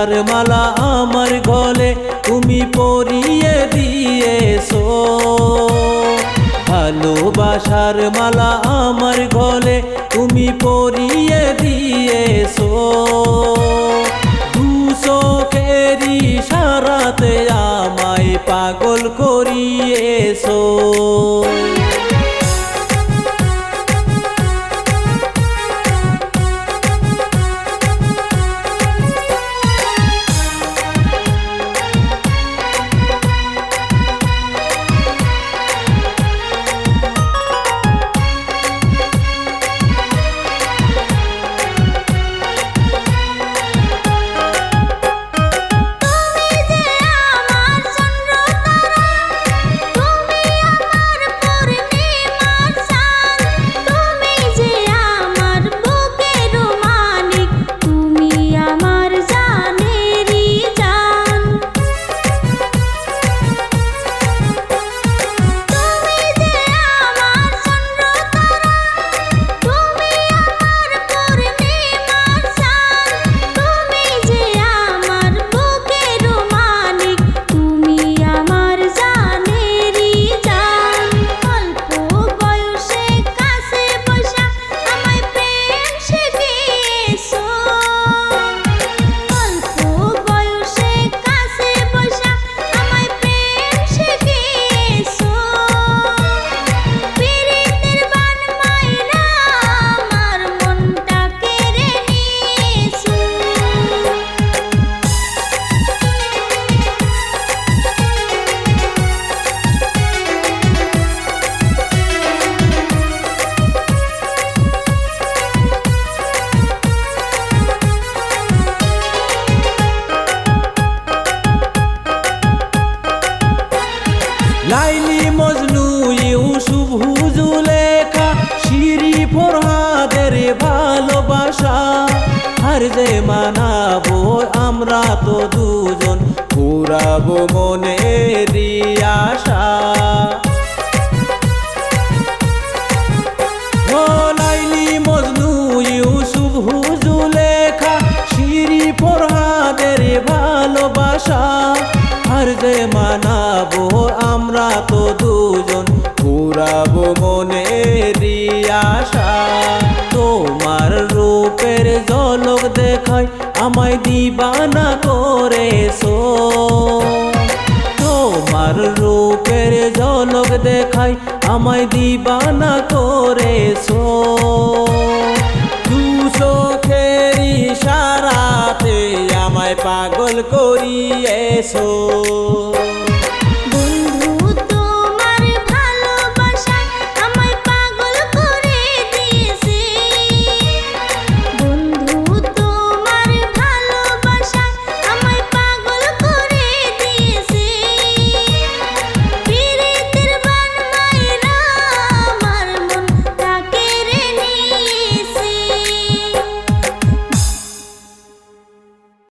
ভালোবাসার মালা আমার গলে তুমি পরিয়ে দিয়েছো। ভালোবাসার মালা আমার গলে তুমি পরিয়ে দিয়েছো। দু চোখের ইশারাতে আমায় পাগল করিয়েছো। লাইলি মজনু ইউসুফ জুলেখা শিরি ফরহাদের ভালোবাসা আর যে মানাবো আমরা তো দুজন পুরাবো মনের আশা। ও লাইলি মজনু ইউসুফ জুলেখা শিরি ফরহাদের ভালোবাসা আর যে মানাবো আমরা তো দুজন পুরাবো মনের আশা। তোমার রূপের ঝলক দেখাই আমায় দিবানা করেছো। তোমার রূপের ঝলক দেখাই আমায় দিবানা করেছো। দু চোখের ইশারাতে আমায় পাগল করিয়েছো।